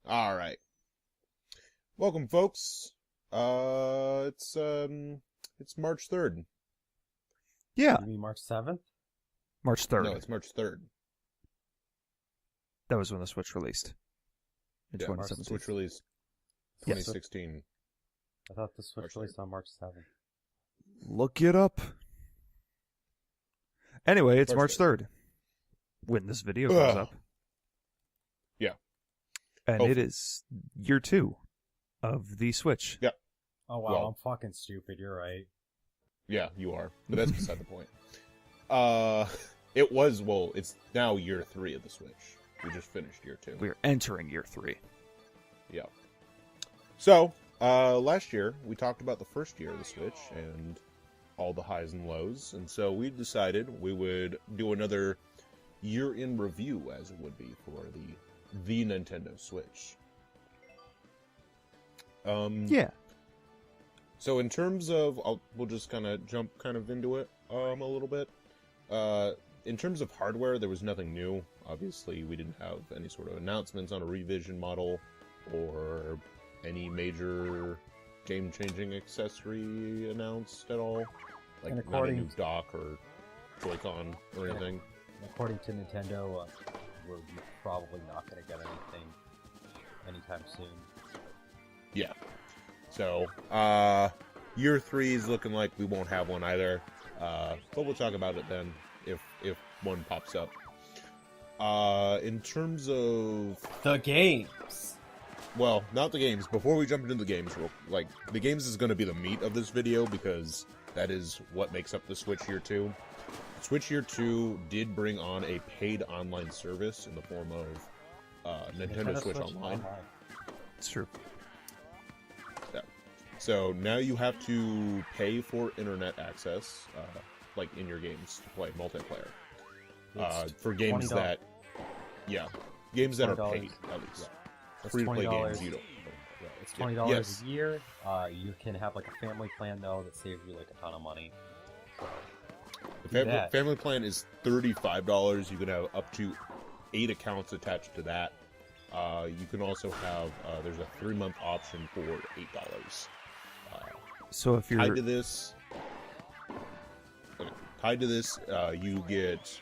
All right. Welcome, folks. It's March 3rd. Yeah, You mean March 7th? March 3rd. No, it's March 3rd. That was when the Switch released. In Yeah, 2017. Switch release Yes. 2016. I thought the Switch March released on March 7th. Look it up. Anyway, it's March March 3rd. When this video goes Ugh. up. Yeah. And Oh. it is year 2 of the Switch. Yeah. Oh, wow, Well- I'm fucking stupid. You're right. Yeah, you are. But that's beside the point. It's now year 3 of the Switch. We just finished year 2. We're entering year 3. Yeah. So, last year, we talked about the first year of the Switch and all the highs and lows, and so we decided we would do another year in review, as it would be, for the Nintendo Switch. Yeah. So in terms of, we'll just kind of jump into it a little bit. In terms of hardware, there was nothing new. Obviously, we didn't have any sort of announcements on a revision model or any major game-changing accessory announced at all. Like And not a new dock or Joy-Con or anything. According to Nintendo, we're probably not going to get anything anytime soon. Yeah. So, year 3 is looking like we won't have one either. But we'll talk about it then if one pops up. In terms of... The games! Well, not the games. Before we jump into the games, the games is going to be the meat of this video because that is what makes up the Switch Year 2. Switch Year 2 did bring on a paid online service in the form of Nintendo Switch Online. It's true. So now you have to pay for internet access, like in your games, to play multiplayer. For games $20. that, games that are $20. paid, at least. It's Free-to-play $20. games, you don't. Yeah, it's $20 Yes. a year. You can have like a family plan though that saves you like a ton of money. The family plan is $35. You can have up to 8 accounts attached to that. You can also have, there's a 3-month option for $8. So if you're... Tied to this, you get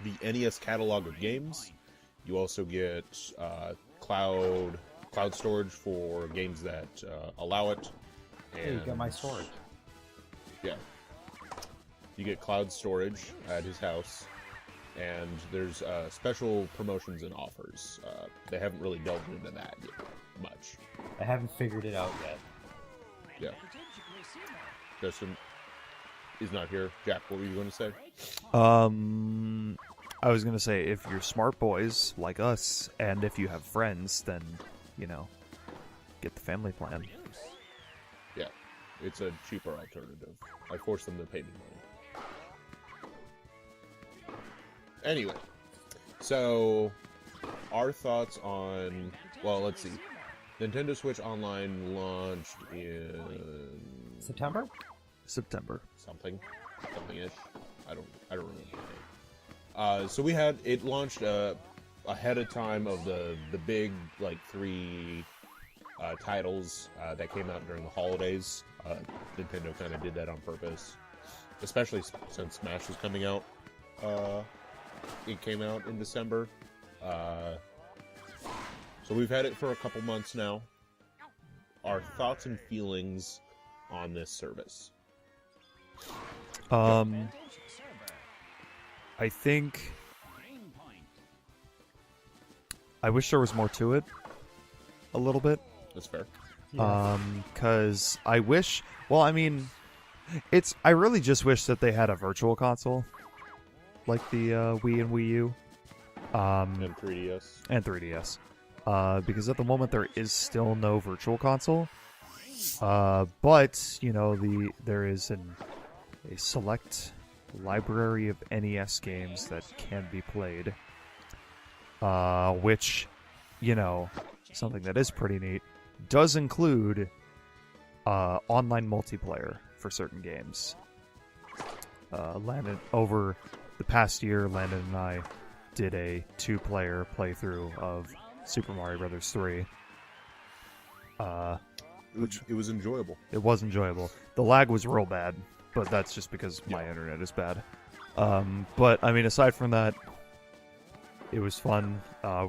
the NES catalog of games. You also get cloud storage for games that allow it. And, Hey, you got my storage. Yeah. You get cloud storage at his house, and there's special promotions and offers. They haven't really delved into that yet much. I haven't figured it out yet. Yeah. Justin is not here. Jack, what were you going to say? I was going to say, if you're smart boys like us, and if you have friends, then, get the family plan. Yeah. It's a cheaper alternative. I forced them to pay me money. Anyway. So, our thoughts on... Well, let's see. Nintendo Switch Online launched in... September? September. Something-ish. I don't remember the name. So it launched ahead of time of the big 3 titles that came out during the holidays. Nintendo kind of did that on purpose, especially since Smash was coming out. It came out in December. So we've had it for a couple months now. Our thoughts and feelings on this service. I think... I wish there was more to it. A little bit. That's fair. Yeah. Because I wish... Well, I mean... I really just wish that they had a virtual console. Like the Wii and Wii U. And 3DS. And 3DS. Because at the moment there is still no virtual console. But, there is a select library of NES games that can be played. Which, something that is pretty neat, does include online multiplayer for certain games. Landon, over the past year, Landon and I did a 2-player playthrough of Super Mario Brothers 3. It was enjoyable. It was enjoyable. The lag was real bad, but that's just because my internet is bad. But I mean, aside from that, it was fun.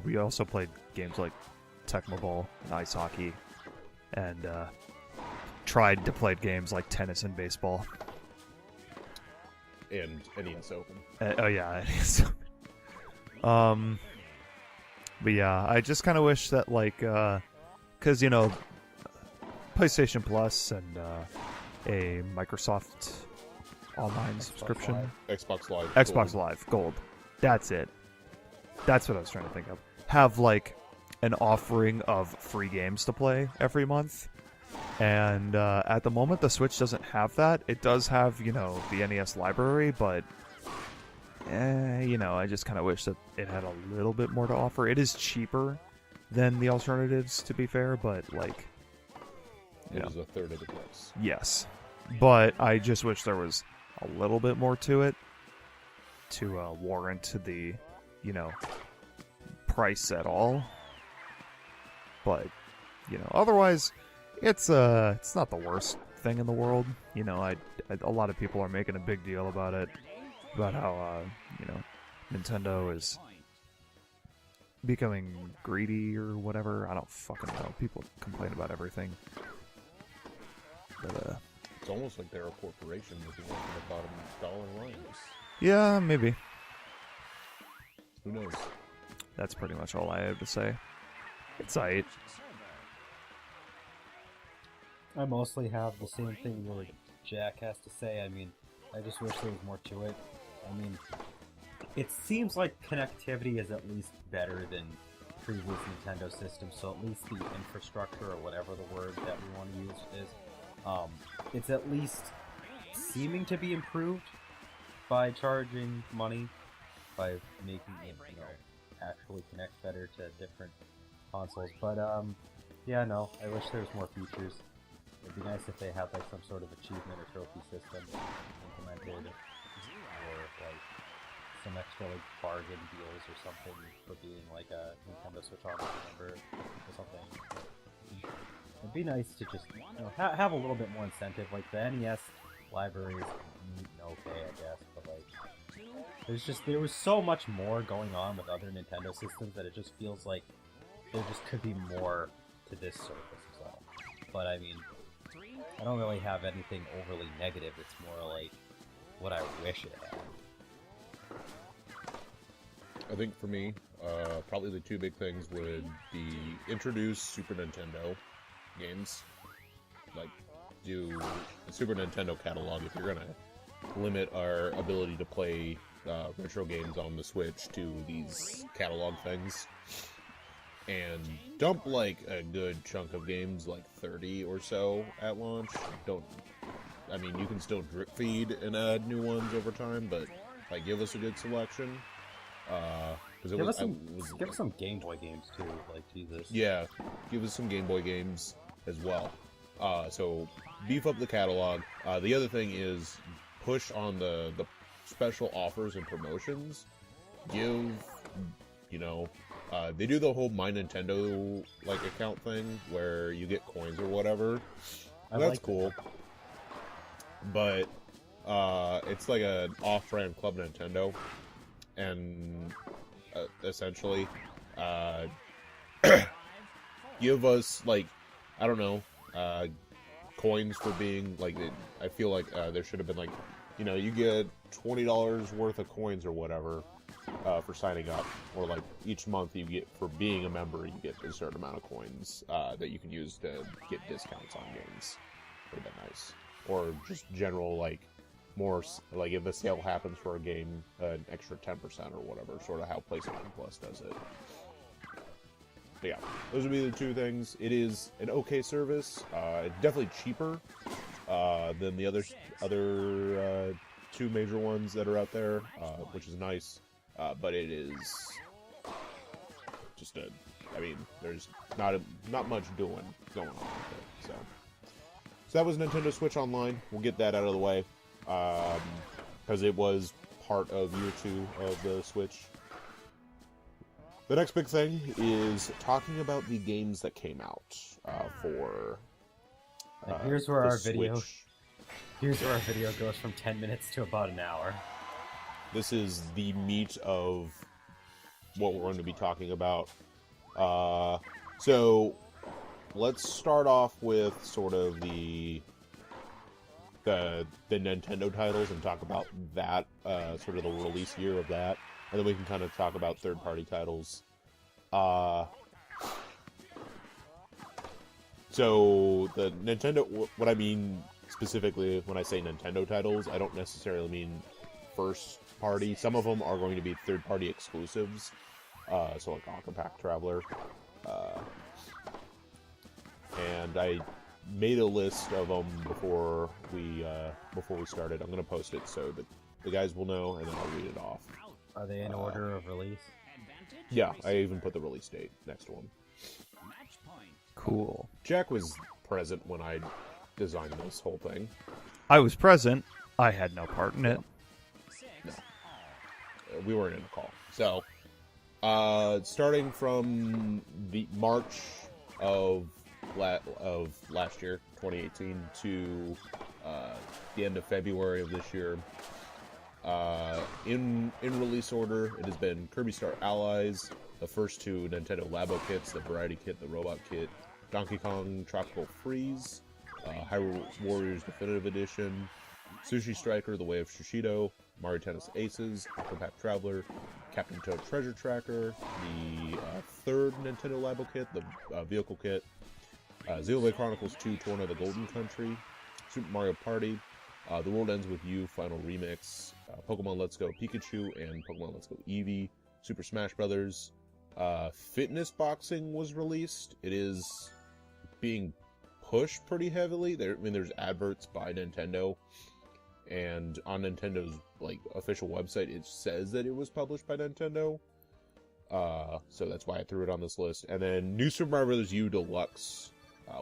We also played games like Tecmo Bowl and ice hockey, and tried to play games like tennis and baseball. And NES Open. Oh yeah, NES Open. But yeah, I just kind of wish that because you know, PlayStation Plus and a Microsoft Online subscription, Xbox Live. Xbox Live Gold. That's it. That's what I was trying to think of. Have like an offering of free games to play every month. And at the moment, the Switch doesn't have that. It does have, you know, the NES library, but you know, I just kind of wish that it had a little bit more to offer. It is cheaper than the alternatives, to be fair, but like, It was a third of the price. yes. But I just wish there was a little bit more to it to warrant the, you know, price at all. But, you know, otherwise, it's not the worst thing in the world. You know, a lot of people are making a big deal about it, about how you know, Nintendo is becoming greedy or whatever. I don't fucking know. People complain about everything. But It's almost like they're a corporation with the bottom dollar lines. yeah, maybe. Who knows? That's pretty much all I have to say. It's aight. I mostly have the same thing that Jack has to say. I mean, I just wish there was more to it. I mean, it seems like connectivity is at least better than previous Nintendo systems, so at least the infrastructure, or whatever the word that we want to use is, it's at least seeming to be improved by charging money, by making it, you know, actually connect better to different consoles. But, yeah, no, I wish there was more features. It'd be nice if they had like some sort of achievement or trophy system implemented, or like some extra like bargain deals or something for being like a Nintendo Switch Online member or something. It'd be nice to just, you know, have a little bit more incentive. Like the NES library is neat and okay, I guess, but like there was so much more going on with other Nintendo systems that it just feels like there just could be more to this service as well. But I mean, I don't really have anything overly negative. It's more like what I wish it had. I think for me, probably the two big things would be introduce Super Nintendo games. Like, do the Super Nintendo catalog if you're gonna limit our ability to play retro games on the Switch to these catalog things. And dump like a good chunk of games, like 30 or so at launch. I mean, you can still drip feed and add new ones over time, but like give us a good selection. Give us some Game Boy games too, like Jesus. Yeah, give us some Game Boy games as well. So beef up the catalog. The other thing is push on the special offers and promotions. Give, you know. They do the whole My Nintendo like account thing where you get coins or whatever. That's like cool. But it's like an off-brand Club Nintendo, and essentially give us like, I don't know, coins for being like. I feel like there should have been like, you know, you get $20 worth of coins or whatever. For signing up, or like each month you get, for being a member, you get a certain amount of coins that you can use to get discounts on games. Would have been nice. Or just general, like, more, like if the sale happens for a game, an extra 10% or whatever, sort of how PlayStation Plus does it. But yeah, those would be the two things. It is an okay service. It's definitely cheaper than the other two major ones that are out there, which is nice. But it is just I mean, there's not much going on with it. So that was Nintendo Switch Online. We'll get that out of the way, because it was part of year 2 of the Switch. The next big thing is talking about the games that came out for. And here's where the our video. Switch. Here's where our video goes from 10 minutes to about an hour. This is the meat of what we're going to be talking about. So let's start off with sort of the Nintendo titles and talk about that, sort of the release year of that, and then we can kind of talk about third-party titles. So the Nintendo, what I mean specifically when I say Nintendo titles, I don't necessarily mean first party. Some of them are going to be third-party exclusives, so like Octopath Traveler. And I made a list of them before we started. I'm going to post it so that the guys will know, and then I'll read it off. Are they in order of release? Yeah, I even put the release date next to them. Cool. Jack was present when I designed this whole thing. I was present. I had no part in it. No. We weren't in a call. So, starting from the March of last year, 2018, to the end of February of this year, in release order, it has been Kirby Star Allies, the first two Nintendo Labo kits, the Variety Kit, the Robot Kit, Donkey Kong Tropical Freeze, Hyrule Warriors Definitive Edition, Sushi Striker, The Way of Shishido, Mario Tennis Aces, Octopath Traveler, Captain Toad Treasure Tracker, the third Nintendo Labo kit, the Vehicle Kit, Xenoblade Chronicles 2, Torna the Golden Country, Super Mario Party, The World Ends With You Final Remix, Pokemon Let's Go Pikachu, and Pokemon Let's Go Eevee, Super Smash Brothers. Fitness Boxing was released. It is being pushed pretty heavily. There's adverts by Nintendo, and on Nintendo's official website, it says that it was published by Nintendo. So that's why I threw it on this list. And then New Super Mario Bros. U Deluxe,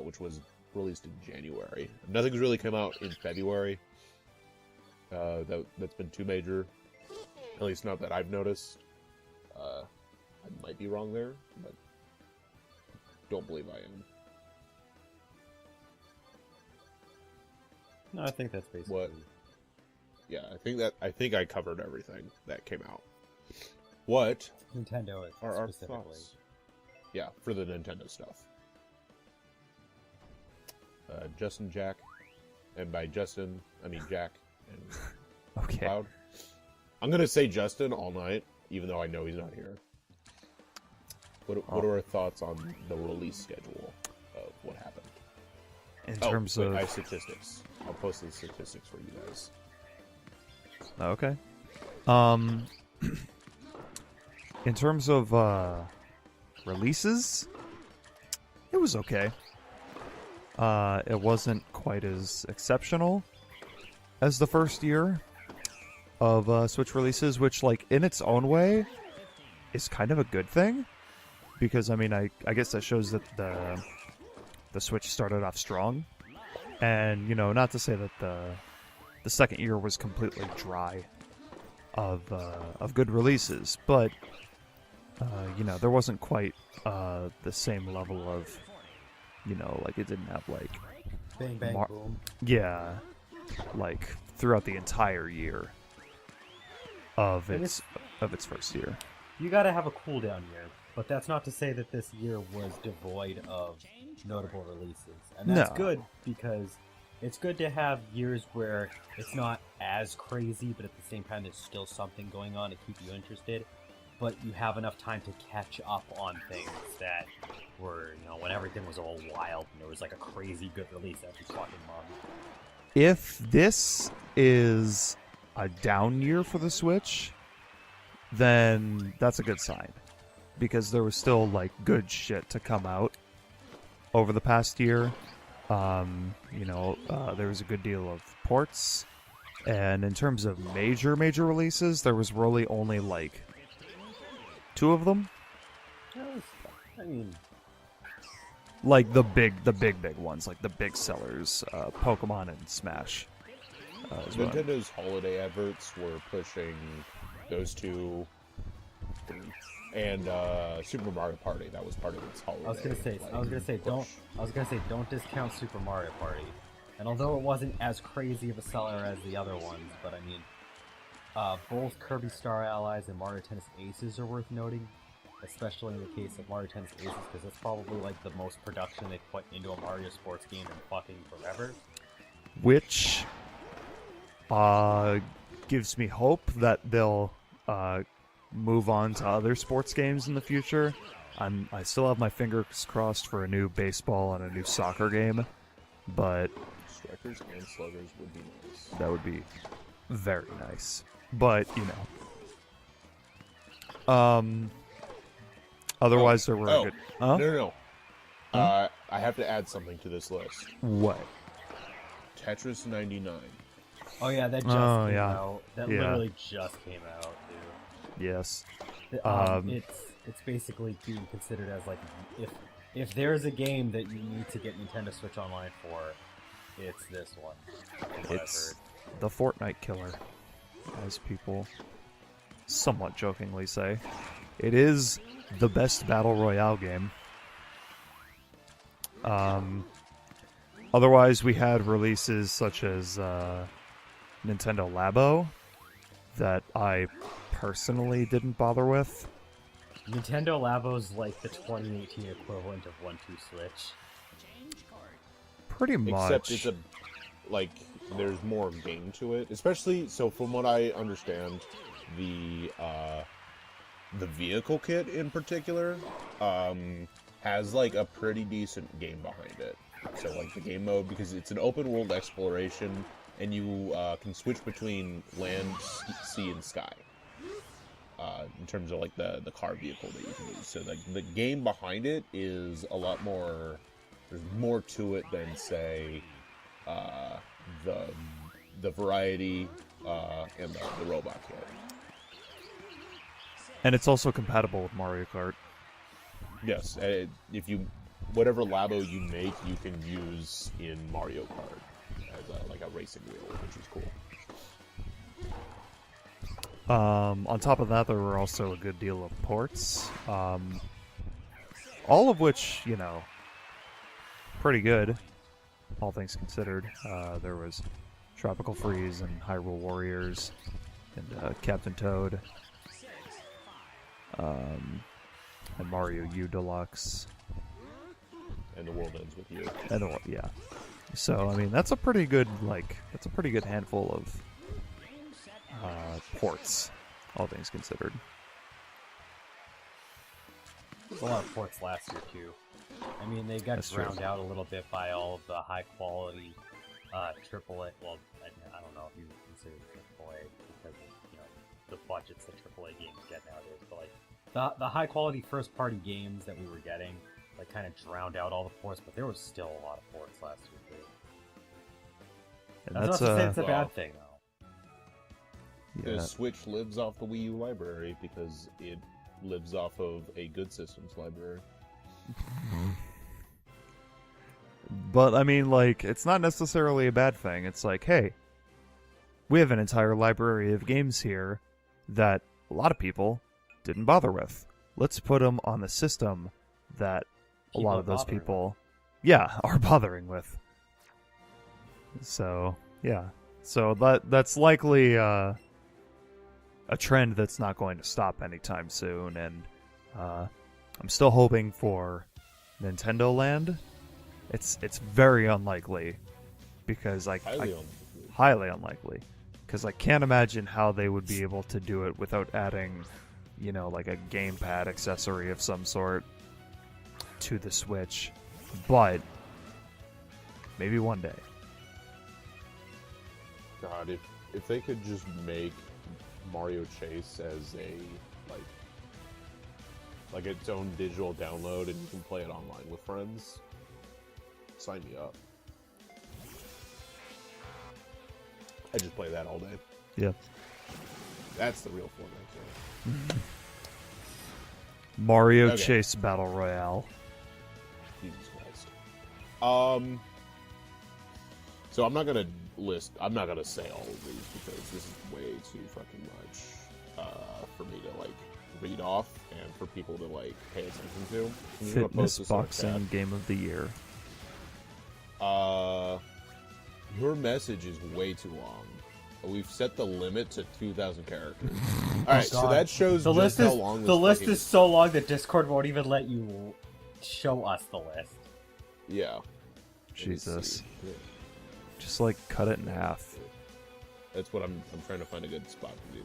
which was released in January. Nothing's really come out in February. That's been too major, at least not that I've noticed. I might be wrong there, but don't believe I am. No, I think that's basically What? Yeah, I think I covered everything that came out. What Nintendo are our specifically. thoughts? Yeah, for the Nintendo stuff. Justin, Jack, and by Justin, I mean Jack and Okay. Cloud. I'm gonna say Justin all night, even though I know he's not here. What are our thoughts on the release schedule of what happened? In terms of I have statistics. I'll post the statistics for you guys. Okay. In terms of releases, it was okay. It wasn't quite as exceptional as the first year of Switch releases, which, in its own way, is kind of a good thing. Because, I guess that shows that the Switch started off strong. And, not to say that the second year was completely dry of good releases, but there wasn't quite the same level of, it didn't have Bang bang boom. yeah, throughout the entire year of its first year. You gotta have a cooldown year, but that's not to say that this year was devoid of notable releases. And that's good, because it's good to have years where it's not as crazy, but at the same time there's still something going on to keep you interested, but you have enough time to catch up on things that were, when everything was all wild and there was a crazy good release every fucking month. If this is a down year for the Switch, then that's a good sign. Because there was still, good shit to come out over the past year. There was a good deal of ports. And in terms of major releases, there was really only, 2 of them. The big ones, the big sellers, Pokemon and Smash. Nintendo's holiday adverts were pushing those two game, and Super Mario Party. That was part of its holiday. I was gonna say, don't discount Super Mario Party. And although it wasn't as crazy of a seller as the other ones, but I mean, both Kirby Star Allies and Mario Tennis Aces are worth noting, especially in the case of Mario Tennis Aces, because it's probably like the most production they've put into a Mario sports game in fucking forever. Which gives me hope that they'll move on to other sports games in the future. I still have my fingers crossed for a new baseball and a new soccer game, but Strikers and Sluggers would be nice. that would be very nice. But otherwise there were good. Huh? No. I have to add something to this list. What? Tetris 99. Oh yeah, that just came yeah. out. That Yeah. literally just came out, dude. Yes. It's basically being considered as like if there's a game that you need to get Nintendo Switch Online for, it's this one. It's the Fortnite killer, as people somewhat jokingly say. It is the best battle royale game. Otherwise, we had releases such as Nintendo Labo that I personally didn't bother with. Nintendo Labo's like the 2018 equivalent of 1-2 Switch. Pretty much. Except it's there's more game to it. Especially, so from what I understand, the vehicle kit in particular has like a pretty decent game behind it. So like the game mode, because it's an open world exploration, and you can switch between land, sea, and sky. In terms of like the car vehicle that you can use. So like the game behind it is a lot more. There's more to it than say the variety and the robot kit. And it's also compatible with Mario Kart. Yes, if you whatever Labo you make, you can use in Mario Kart as like a racing wheel, which is cool. On top of that, there were also a good deal of ports, all of which, pretty good, all things considered. There was Tropical Freeze and Hyrule Warriors and Captain Toad and Mario U Deluxe. And The World Ends With You. And yeah. So, I mean, that's a pretty good handful of ports, all things considered. There's a lot of ports last year too. I mean, they got drowned out a little bit by all of the high quality AAA. Well, I don't know if you consider it AAA because of, the budgets that AAA games get nowadays. But like the high quality first party games that we were getting, like kind of drowned out all the ports. But there was still a lot of ports last year too. And That's not to say it's a bad thing though. Yeah. The Switch lives off the Wii U library because it lives off of a good systems library. But, I mean, like, it's not necessarily a bad thing. It's like, hey, we have an entire library of games here that a lot of people didn't bother with. Let's put them on the system that a lot of those people, are bothering with. So, yeah. So that's likely a trend that's not going to stop anytime soon, and I'm still hoping for Nintendo Land. It's very unlikely because highly unlikely because I can't imagine how they would be able to do it without adding, like a gamepad accessory of some sort to the Switch. But maybe one day. God, if they could just make Mario Chase as a like its own digital download and you can play it online with friends, sign me up. I just play that all day. Yeah. That's the real Fortnite game. Mario Chase Battle Royale. Jesus Christ. So I'm not gonna say all of these because this is way too fucking much for me to read off and for people to like pay attention to. I'm just gonna Fitness post this in the boxing chat. game of the year. Your message is way too long. We've set the limit to 2,000 characters. All right, so God. that shows The just list how is long this the list fucking- is so long that Discord won't even let you show us the list. Yeah. Let me Jesus. see. Just like cut it in half. That's what I'm trying to find a good spot to do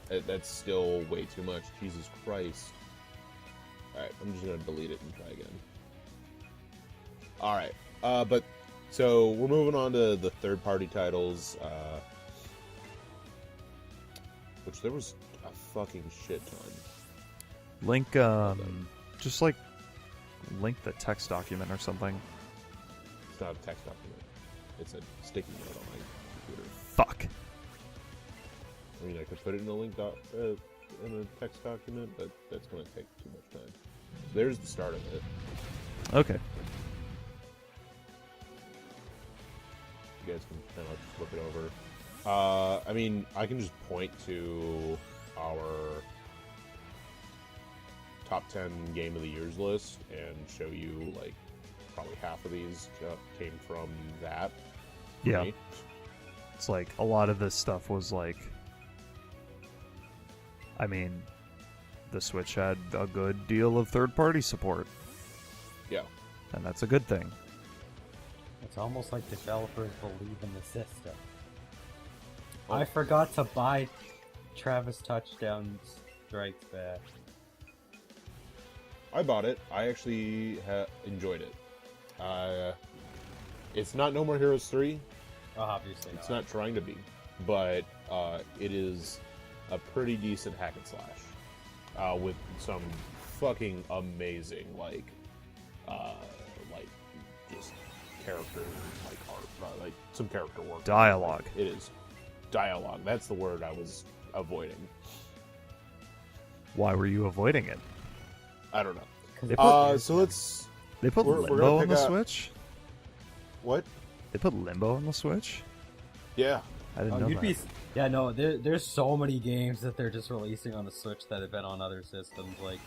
that. That's still way too much. Jesus Christ. Alright, I'm just gonna delete it and try again. Alright. But so we're moving on to the third party titles, which there was a fucking shit ton. Link, just like link the text document or something. It's not a text document. It's a sticky note on my computer. Fuck. I mean, I could put it in a link in a text document, but that's going to take too much time. So there's the start of it. Okay. You guys can kind of flip it over. I mean, I can just point to our top 10 game of the years list and show you like probably half of these came from that. for Yeah. me. It's like a lot of this stuff was like, I mean, the Switch had a good deal of third-party support, Yeah. and that's a good thing. It's almost like developers believe in the system. Oh. I forgot to buy Travis Touchdown Strikes Back. I bought it. I actually enjoyed it. It's not No More Heroes 3. Obviously It's not trying to be, but it is a pretty decent hack and slash with some fucking amazing like just character like art, like some character work. Dialogue. It is dialogue. That's the word I was avoiding. Why were you avoiding it? I don't know. They put, So let's. they put we're Limbo gonna on pick the out- Switch? What? They put Limbo on the Switch? Yeah. I didn't Oh, know you'd that. be, yeah, no, there's so many games that they're just releasing on the Switch that have been on other systems. Like,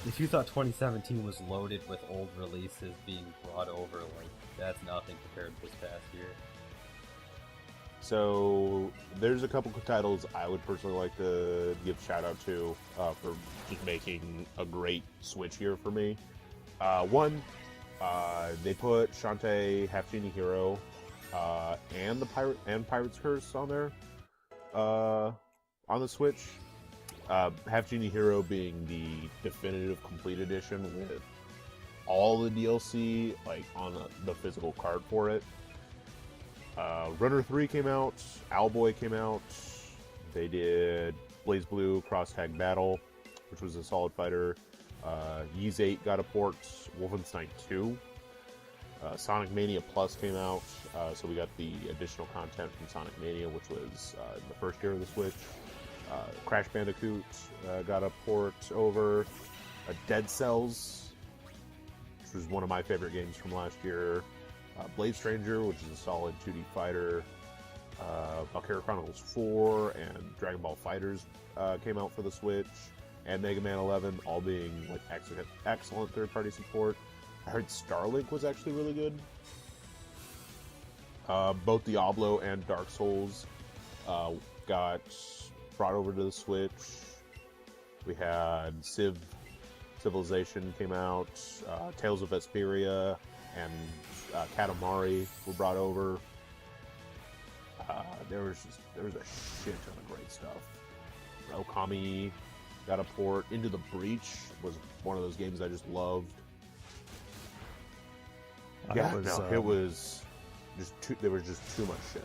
if you thought 2017 was loaded with old releases being brought over, like, that's nothing compared to this past year. So there's a couple of titles I would personally like to give shout out to for just making a great Switch year for me. One, they put Shantae Half Genie Hero and the Pirate's Curse on there on the Switch. Half Genie Hero being the definitive complete edition with all the DLC like on the physical card for it. Runner 3 came out, Owlboy came out, they did Blaze Blue Cross Tag Battle, which was a solid fighter, Ys 8 got a port, Wolfenstein 2, Sonic Mania Plus came out, so we got the additional content from Sonic Mania, which was the first year of the Switch, Crash Bandicoot got a port over, Dead Cells, which was one of my favorite games from last year, Blade Stranger, which is a solid 2D fighter, Valkyria Chronicles 4, and Dragon Ball Fighters came out for the Switch, and Mega Man 11, all being like excellent third-party support. I heard Starlink was actually really good. Both Diablo and Dark Souls got brought over to the Switch. We had Civilization came out, Tales of Vesperia, and Katamari were brought over. There was a shit ton of great stuff. Okami got a port. Into the Breach was one of those games I just loved. There was just too much shit.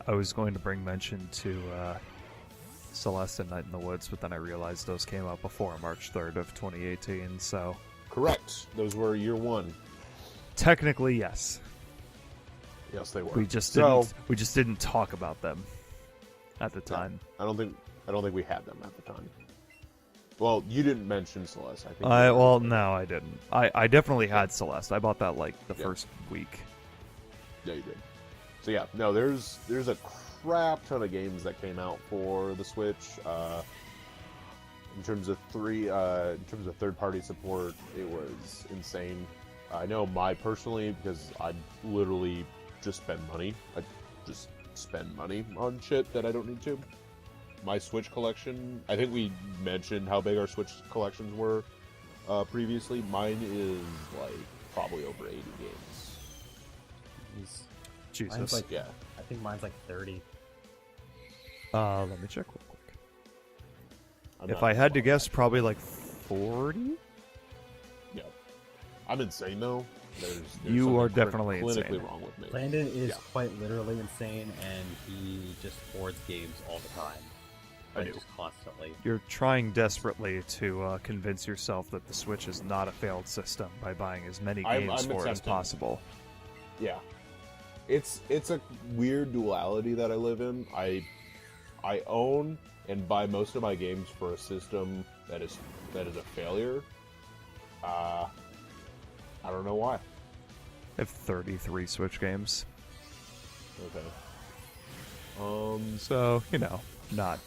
I was going to bring mention to Celeste and Night in the Woods, but then I realized those came out before March 3rd of 2018, so... Correct. Those were year one. Technically, yes. Yes, they were. We just So- didn't talk about them at the time. I don't think we had them at the time. Well, you didn't mention Celeste. I think. No, I didn't. I definitely had Celeste. I bought that like the Yeah. first week. Yeah, you did. So yeah, no, there's a crap ton of games that came out for the Switch. In terms of third-party support, it was insane. I know personally, because I literally just spend money. I just spend money on shit that I don't need to. My Switch collection, I think we mentioned how big our Switch collections were previously. Mine is like probably over 80 games. Jesus. Mine's like, Yeah. I think mine's like 30. Let me check real quick. I'm If not I had to sure. guess, probably like 40? Yeah. I'm insane though. There's You something are definitely clinically insane. wrong with me. Landon is Yeah. quite literally insane, and he just hoards games all the time. I Like, do. just constantly. You're trying desperately to convince yourself that the Switch is not a failed system by buying as many I'm games for it as attempting. possible. Yeah. It's a weird duality that I live in. I own and buy most of my games for a system that is a failure. I don't know why. I have 33 Switch games. Okay. So, not.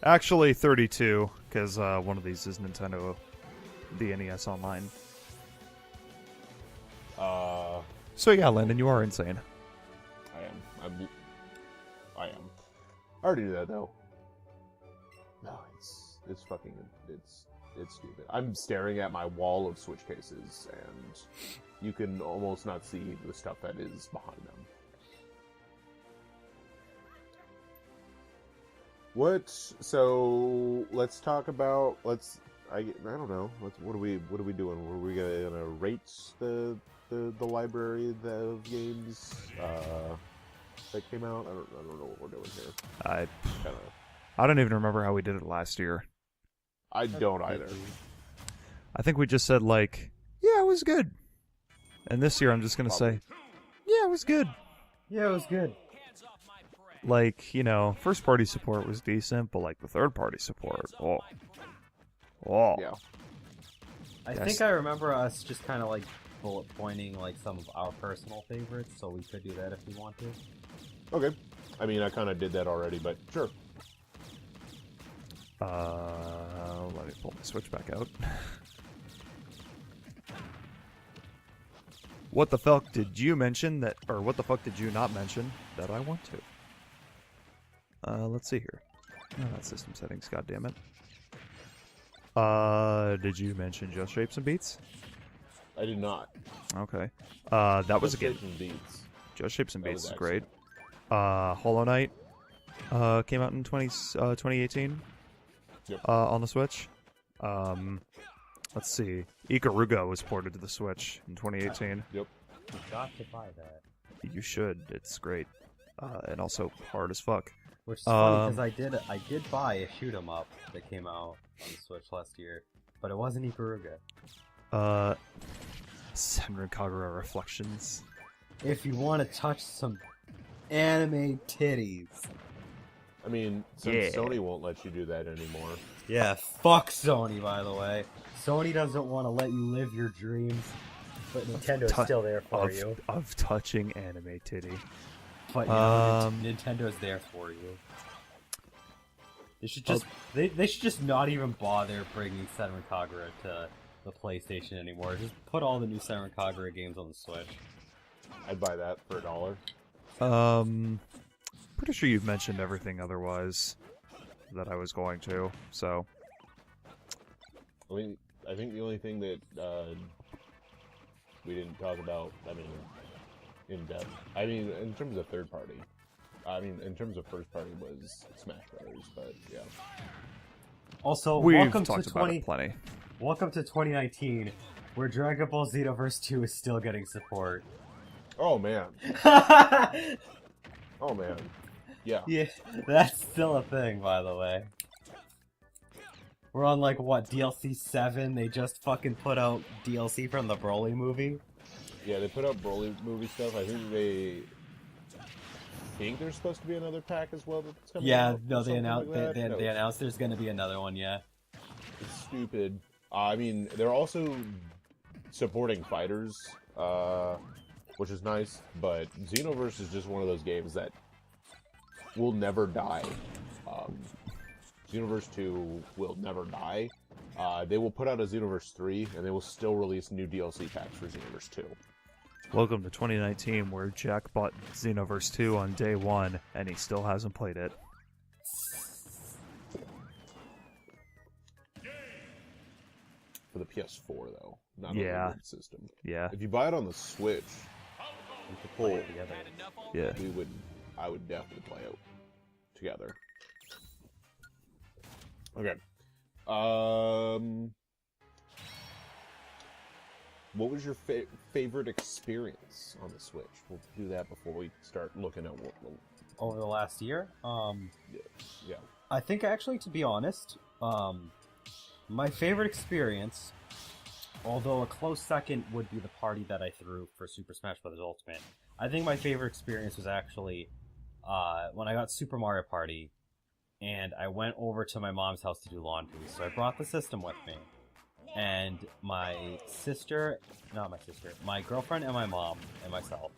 Actually, 32, because one of these is Nintendo, the NES Online. So yeah, Landon, you are insane. I am. I already knew that though. No, it's fucking it's stupid. I'm staring at my wall of Switch cases, and you can almost not see the stuff that is behind them. So let's talk about I don't know. What are we doing? Were we gonna rate the library of games that came out? I don't know what we're doing here. I don't even remember how we did it last year. I don't either. I think we just said yeah, it was good. And this year I'm just gonna say, yeah, it was good. Yeah, it was good. First party support was decent, but the third party support, oh. Yeah. I think I remember us just kind of bullet pointing some of our personal favorites, so we could do that if we want to. Okay. I mean, I kind of did that already, but sure. Let me pull my Switch back out. What the fuck did you mention or what the fuck did you not mention that I want to? Let's see here. Oh, that's system settings, goddammit. Did you mention Just Shapes and Beats? I did not. Okay. That was a Just game. Shapes and Beats. Just Shapes and That Beats was is great. Hollow Knight came out in 2018 Yep. on the Switch. Let's see. Ikaruga was ported to the Switch in 2018. Yep. You got to buy that. You should. It's great. And also hard as fuck. Which is funny because I did buy a shoot 'em up that came out on the Switch last year, but it wasn't Ikaruga. Senran Kagura Reflections. If you want to touch some anime titties. I mean, since Sony won't let you do that anymore. Yeah, fuck Sony, by the way. Sony doesn't want to let you live your dreams, but Nintendo's still there for you. Of touching anime titty. But you know, Nintendo's there for you. They should just they should just not even bother bringing Senran Kagura to the PlayStation anymore. Just put all the new Senran Kagura games on the Switch. I'd buy that for $1. Pretty sure you've mentioned everything otherwise that I was going to, so. I think the only thing that we didn't talk about, in depth. In terms of third party. In terms of first party was Smash Brothers, but yeah. Also, We've welcome talked to about it plenty. Welcome to 2019, where Dragon Ball Xenoverse 2 is still getting support. Oh man. Oh man. Yeah. Yeah, that's still a thing, by the way. We're on DLC 7? They just fucking put out DLC from the Broly movie. Yeah, they put out Broly movie stuff. I think there's supposed to be another pack as well that's coming out. No, they announced like that. they announced there's gonna be another one. Yeah, It's stupid. They're also supporting fighters, which is nice. But Xenoverse is just one of those games that will never die. Um, Xenoverse 2 will never die. They will put out a Xenoverse 3, and they will still release new DLC packs for Xenoverse 2. Welcome to 2019, where Jack bought Xenoverse 2 on day one, and he still hasn't played it. For the PS4, though, not Yeah. on the system. Yeah. If you buy it on the Switch, We could play it together. Yeah. I would definitely play it together. Okay. What was your favorite experience on the Switch? We'll do that before we start looking at what. Over the last year, Yeah. I think actually, to be honest, my favorite experience, although a close second would be the party that I threw for Super Smash Bros. Ultimate. I think my favorite experience was actually when I got Super Mario Party, and I went over to my mom's house to do laundry. So I brought the system with me, and my girlfriend and my mom and myself,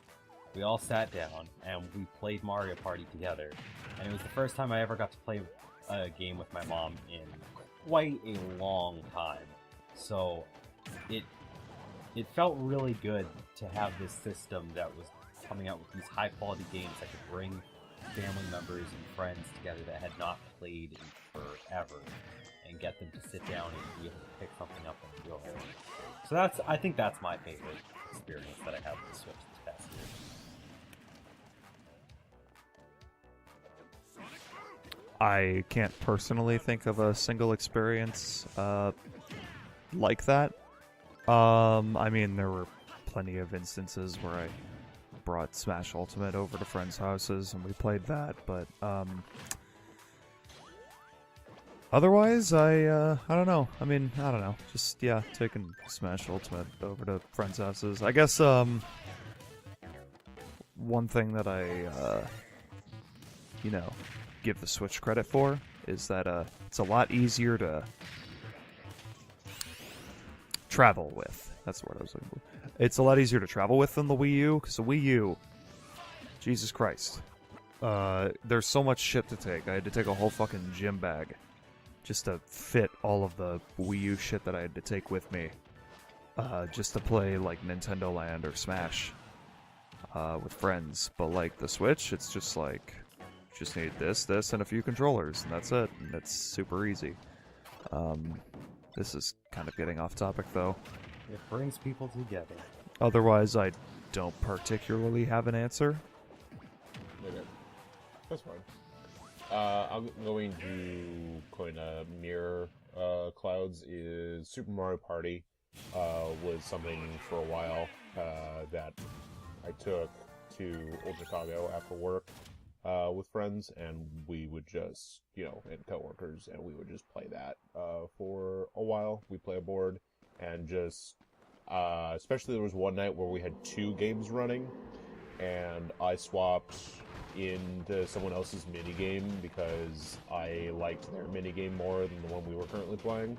we all sat down and we played Mario Party together. And it was the first time I ever got to play a game with my mom in quite a long time. So it felt really good to have this system that was coming out with these high quality games that could bring family members and friends together that had not played in forever, and get them to sit down and be able to pick something up and go. So I think that's my favorite experience that I have with the Switch this past year. I can't personally think of a single experience like that. I mean, there were plenty of instances where I brought Smash Ultimate over to friends' houses and we played that, but otherwise, I don't know. I mean, I don't know. Just, yeah, taking Smash Ultimate over to friends' houses. I guess, one thing that I, give the Switch credit for is that, it's a lot easier to travel with. That's the word I was looking for. It's a lot easier to travel with than the Wii U, because the Wii U, Jesus Christ. There's so much shit to take. I had to take a whole fucking gym bag just to fit all of the Wii U shit that I had to take with me, just to play, like, Nintendo Land or Smash with friends. But, like, the Switch, it's just, like, you just need this, and a few controllers, and that's it. And it's super easy. This is kind of getting off topic, though. It brings people together. Otherwise, I don't particularly have an answer. Okay. That's fine. I'm going to coin a mirror clouds. Is Super Mario Party was something for a while that I took to Old Chicago after work with friends, and we would just, and coworkers, and we would just play that for a while. We'd play a board, and just, especially there was one night where we had 2 games running, and I swapped into someone else's minigame because I liked their minigame more than the one we were currently playing.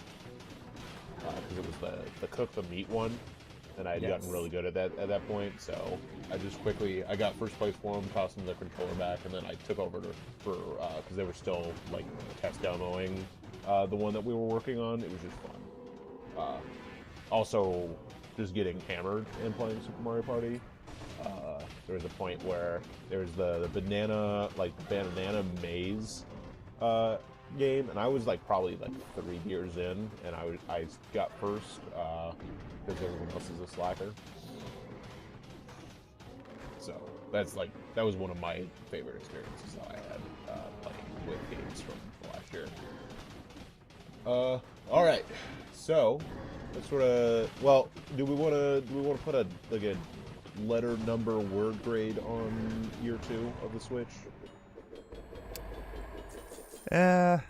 Because it was the cook the meat one, and I had gotten really good at that point, so I just I got first place for them, tossed them the controller back, and then I took over for because they were still, like, test demoing the one that we were working on. It was just fun. Also, just getting hammered and playing Super Mario Party. There was a point where there was the banana maze game, and I was probably 3 years in, and I got first because everyone else is a slacker. So that was one of my favorite experiences that I had playing with games from last year. All right, so let's sort of do we want to put a letter, number, word grade on year 2 of the Switch? I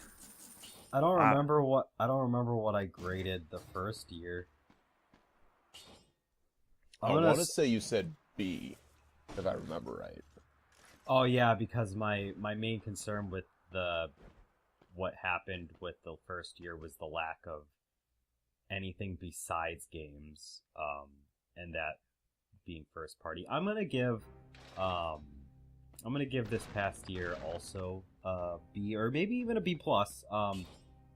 don't remember what I graded the first year. I want to say you said B, if I remember right. Oh yeah, because my main concern with what happened with the first year was the lack of anything besides games, and that being first party. I'm gonna give I'm gonna give this past year also a B or maybe even a B plus.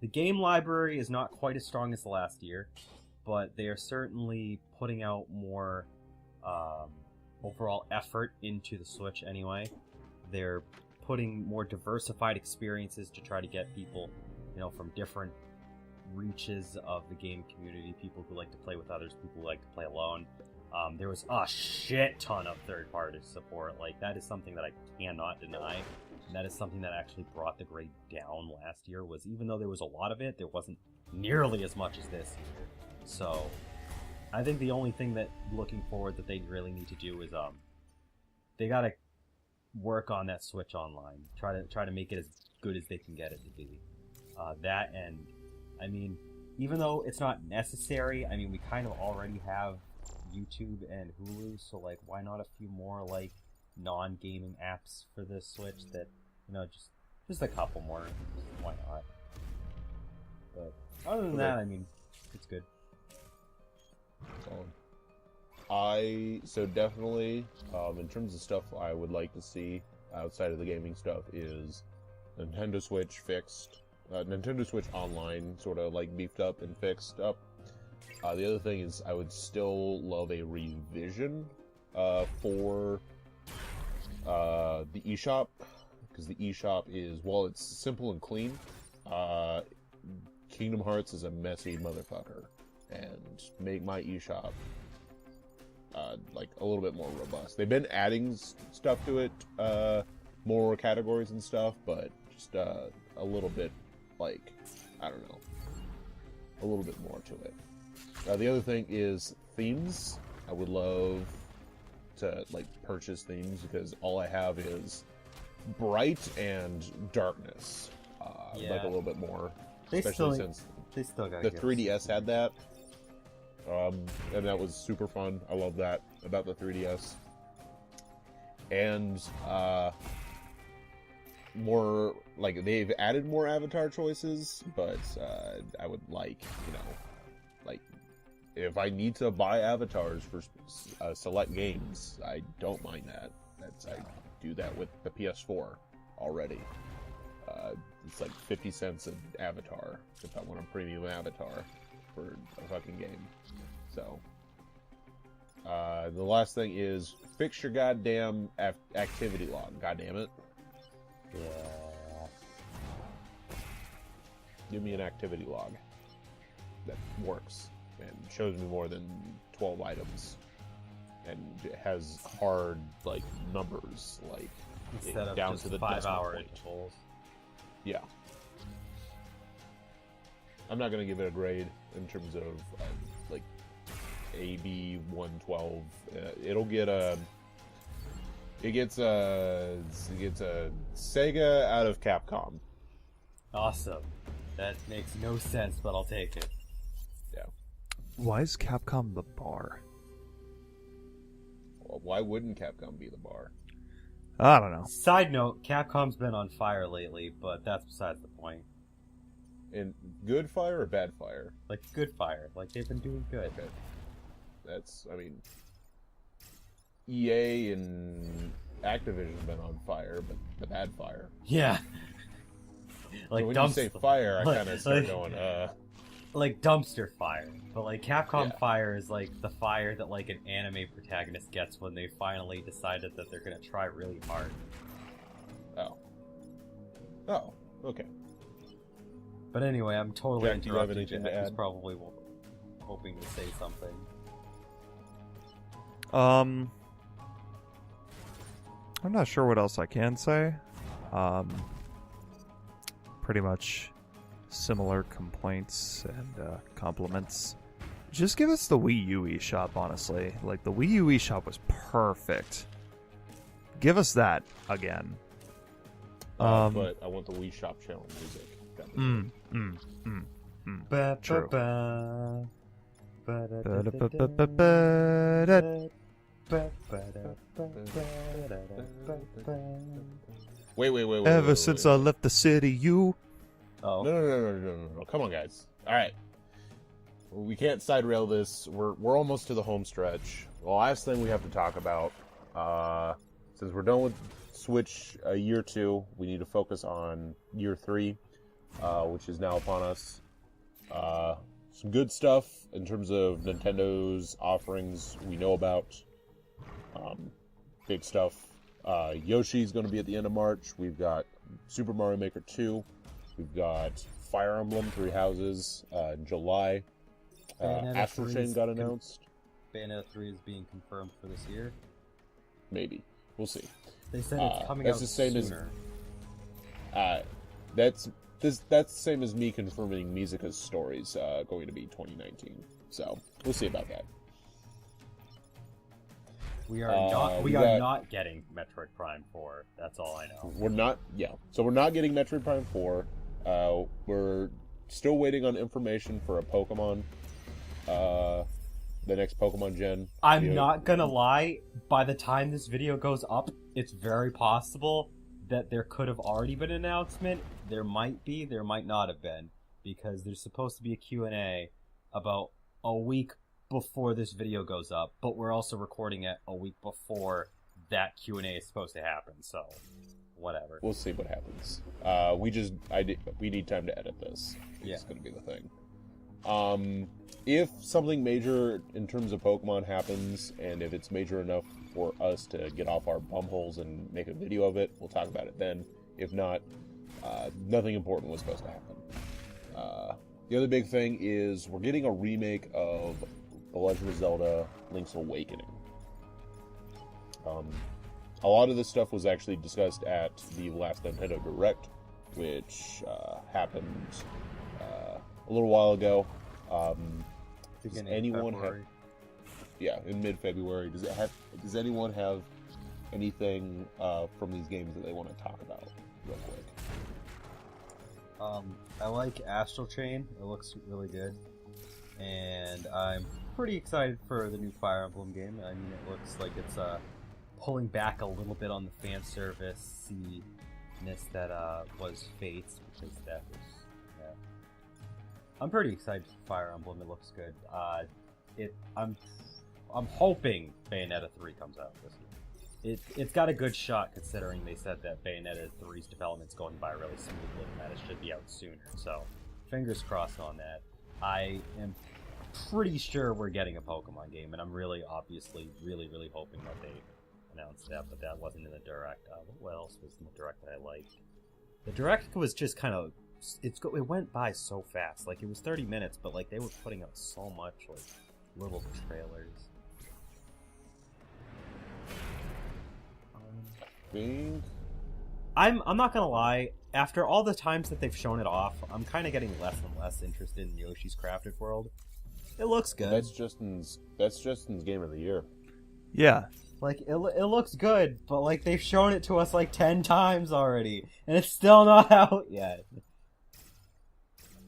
The game library is not quite as strong as the last year, but they are certainly putting out more overall effort into the Switch anyway. They're putting more diversified experiences to try to get people, from different reaches of the game community, people who like to play with others, people who like to play alone. There was a shit ton of third-party support. Like, that is something that I cannot deny. And that is something that actually brought the grade down last year, was even though there was a lot of it, there wasn't nearly as much as this year. So, I think the only thing that, looking forward, that they really need to do is, they gotta work on that Switch Online. Try to make it as good as they can get it to be. That, and, I mean, even though it's not necessary, I mean, we kind of already have YouTube and Hulu, so like, why not a few more like non-gaming apps for the Switch that, just a couple more. Why not? But other than that, I mean, it's good. So definitely, in terms of stuff I would like to see outside of the gaming stuff is Nintendo Switch fixed, Nintendo Switch Online sort of like beefed up and fixed up. The other thing is I would still love a revision for the eShop, because the eShop is, while it's simple and clean, Kingdom Hearts is a messy motherfucker, and make my eShop like a little bit more robust. They've been adding stuff to it, more categories and stuff, but just a little bit, like, I don't know, a little bit more to it. The other thing is themes. I would love to like purchase themes, because all I have is bright and darkness. I'd like a little bit more, especially since they still got the 3DS had that, and that was super fun. I love that about the 3DS. And more, like, they've added more avatar choices, but I would like, like, if I need to buy avatars for select games, I don't mind that. I do that with the PS4 already. It's like 50 cents an avatar if I want a premium avatar for a fucking game. So, the last thing is fix your goddamn activity log. Goddamn it. Yeah. Give me an activity log that works and shows me more than 12 items, and it has hard, like, numbers, like, Instead of down just to the 5-hour point. intervals. Yeah. I'm not gonna give it a grade in terms of like AB 112. It'll get a. It gets a Sega out of Capcom. Awesome. That makes no sense, but I'll take it. Yeah. Why is Capcom the bar? Well, why wouldn't Capcom be the bar? I don't know. Side note, Capcom's been on fire lately, but that's besides the point. In good fire or bad fire? Like, good fire. Like, they've been doing good. Okay. That's, I mean, EA and Activision's been on fire, but the bad fire. Yeah. Like, when you say fire, I kind of start going, like dumpster fire. But like Capcom fire is like the fire that like an anime protagonist gets when they finally decided that they're gonna try really hard. Oh, okay. But anyway, I'm totally Jack, do you have interrupting anything to Jack. He's add? probably hoping to say something. I'm not sure what else I can say. Pretty much similar complaints and compliments. Just give us the Wii U eShop, honestly. Like, the Wii U eShop was perfect. Give us that again. But I want the Wii Shop channel music. True. Wait. Ever since I left the city, you... Oh. No. Come on, guys. All right. We can't side rail this. We're almost to the home stretch. The last thing we have to talk about, since we're done with switch year 2. We need to focus on year 3, which is now upon us. Some good stuff in terms of Nintendo's offerings we know about. Big stuff. Yoshi's going to be at the end of March. We've got Super Mario Maker 2. We've got Fire Emblem 3 Houses in July. Astral Chain got announced. Bayonetta 3 is being confirmed for this year. Maybe. We'll see. They said it's coming that's out the same sooner. That's the same as me confirming Mizuka's story's going to be 2019. So we'll see about that. We are not getting Metroid Prime 4. That's all I know. We're not. Yeah. So we're not getting Metroid Prime 4. We're still waiting on information for a Pokemon. The next Pokemon gen. I'm not gonna lie. By the time this video goes up, it's very possible that there could have already been an announcement. There might be. There might not have been, because there's supposed to be a Q&A about a week before this video goes up, but we're also recording it a week before that Q&A is supposed to happen, so whatever. We'll see what happens. We need time to edit this. It's going to be the thing. If something major in terms of Pokemon happens, and if it's major enough for us to get off our bumholes and make a video of it, we'll talk about it then. If not, nothing important was supposed to happen. The other big thing is we're getting a remake of The Legend of Zelda Link's Awakening. A lot of this stuff was actually discussed at the last Nintendo Direct, which happened a little while ago. Does anyone have? Yeah, in mid-February. Does anyone have anything from these games that they want to talk about real quick? I like Astral Chain. It looks really good, and I'm pretty excited for the new Fire Emblem game. I mean, it looks like it's pulling back a little bit on the fan service-ness that was Fates, because that was. Yeah. I'm pretty excited for Fire Emblem. It looks good. I'm hoping Bayonetta 3 comes out this year. It's got a good shot, considering they said that Bayonetta 3's development's going by really smoothly and that it should be out sooner. So, fingers crossed on that. I am pretty sure we're getting a Pokemon game, and I'm really hoping that they announced that, but that wasn't in the Direct. What else was in the Direct that I liked? The Direct was just kind of... It went by so fast. Like, it was 30 minutes, but like they were putting out so much, like, little trailers. I'm not gonna lie, after all the times that they've shown it off, I'm kind of getting less and less interested in Yoshi's Crafted World. It looks good. That's Justin's Game of the Year. Yeah. Like, it looks good, but like they've shown it to us like 10 times already, and it's still not out yet.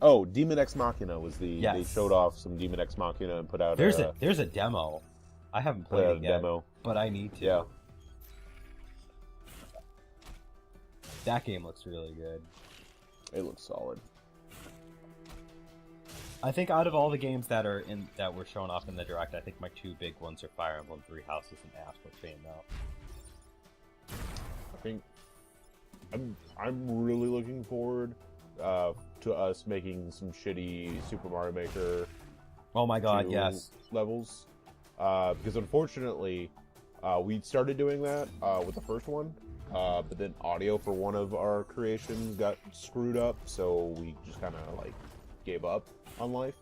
Oh, Demon X Machina was Yes. They showed off some Demon X Machina and put out There's a demo. I haven't played it yet, demo. but I need to. Yeah. That game looks really good. It looks solid. I think out of all the games that were shown off in the Direct, I think my two big ones are Fire Emblem 3 Houses and Astral Chain now. I think I'm really looking forward to us making some shitty Super Mario Maker. Oh my god, 2 yes. levels. Because unfortunately, we started doing that with the first one, but then audio for one of our creations got screwed up, so we just kind of like gave up on life.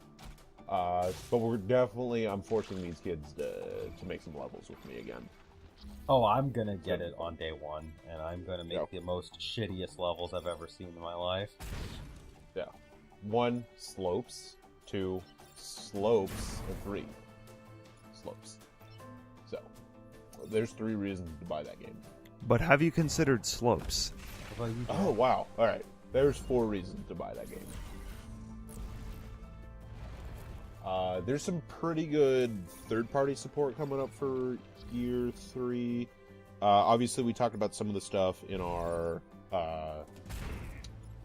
But I'm forcing these kids to make some levels with me again. Oh, I'm gonna get it on day one, and I'm gonna make the most shittiest levels I've ever seen in my life. Yeah. 1, slopes. 2, slopes. And 3, slopes. So, there's 3 reasons to buy that game. But have you considered slopes? What about you, Dan? Oh, wow. Alright. There's 4 reasons to buy that game. There's some pretty good third-party support coming up for year 3. Obviously, we talked about some of the stuff in our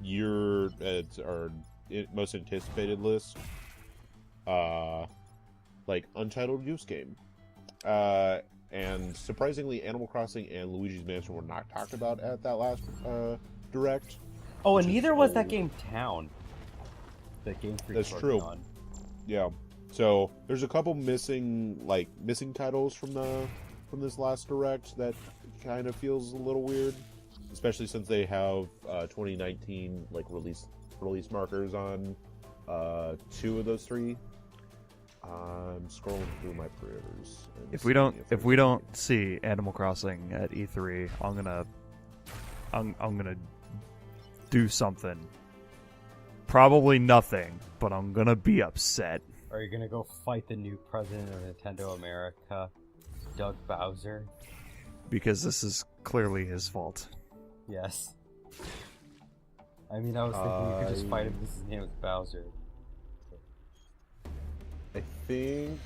our most anticipated list, like Untitled Goose Game, And surprisingly, Animal Crossing and Luigi's Mansion were not talked about at that last direct. Oh, which and is neither was that old. game Town. That Game Freak's That's working true. on. Yeah. So there's a couple missing titles from this last direct that kind of feels a little weird, especially since they have 2019 release markers on 2 of those 3. I'm scrolling through my pre-orders. If we don't see Animal Crossing at E3, I'm gonna do something. Probably nothing, but I'm gonna be upset. Are you gonna go fight the new president of Nintendo America, Doug Bowser? Because this is clearly his fault. Yes. I mean, I was thinking you could just fight him because his name is Bowser. I think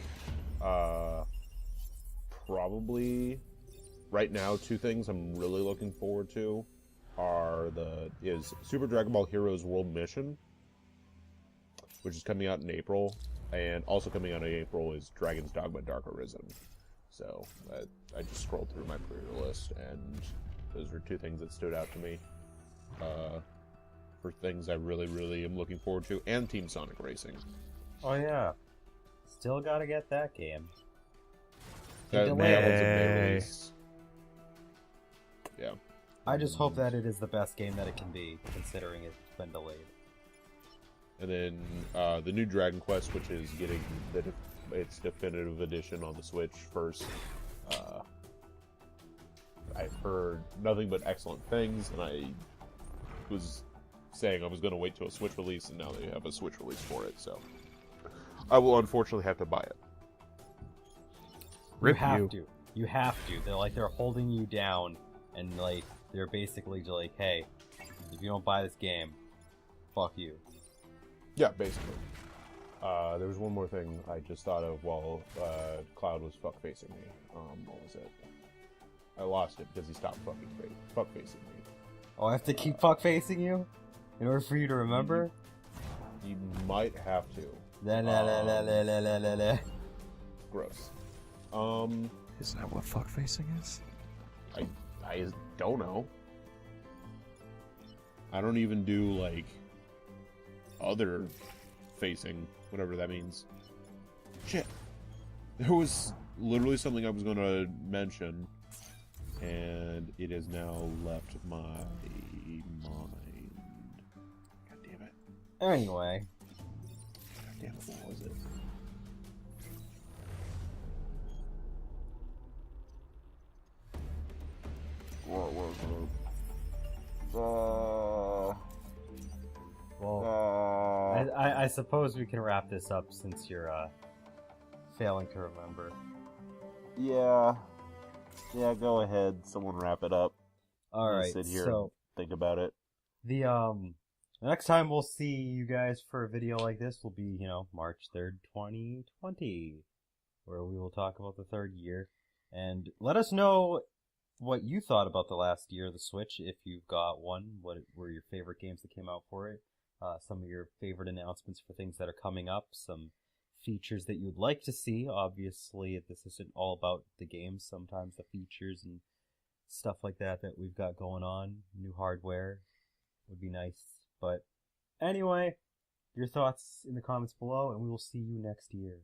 probably right now 2 things I'm really looking forward to is Super Dragon Ball Heroes World Mission, which is coming out in April, and also coming out in April is Dragon's Dogma Dark Arisen. So I just scrolled through my pre-order list, and those were 2 things that stood out to me for things I really, really am looking forward to, and Team Sonic Racing. Oh yeah. Still gotta get that game. That one's a May release. Yeah. I just hope that it is the best game that it can be, considering it's been delayed. And then the new Dragon Quest, which is getting its definitive edition on the Switch first. I've heard nothing but excellent things, and I was saying I was going to wait till a Switch release, and now they have a Switch release for it, so I will unfortunately have to buy it. You have to. You have to. They're holding you down, and they're basically just like, hey, if you don't buy this game, fuck you. Yeah, basically. There was one more thing I just thought of while Cloud was fuck-facing me. What was it? I lost it because he stopped fuck-facing me. Oh, I have to keep fuck-facing you? In order for you to remember? You might have to. La la la la la la la la la. Gross. Isn't that what fuck-facing is? I don't know. I don't even do, other facing, whatever that means. Shit. There was literally something I was going to mention, and it has now left my mind. God damn it. Anyway. God damn it, what was it? What was it? Well, I suppose we can wrap this up since you're failing to remember. Yeah, go ahead. Someone wrap it up. Alright, Sit here so and think about it. the next time we'll see you guys for a video like this will be, March 3rd, 2020, where we will talk about the 3rd year. And let us know what you thought about the last year of the Switch, if you've got one. What were your favorite games that came out for it? Some of your favorite announcements for things that are coming up, some features that you'd like to see. Obviously, this isn't all about the games. Sometimes the features and stuff like that we've got going on, new hardware, would be nice. But anyway, your thoughts in the comments below, and we will see you next year.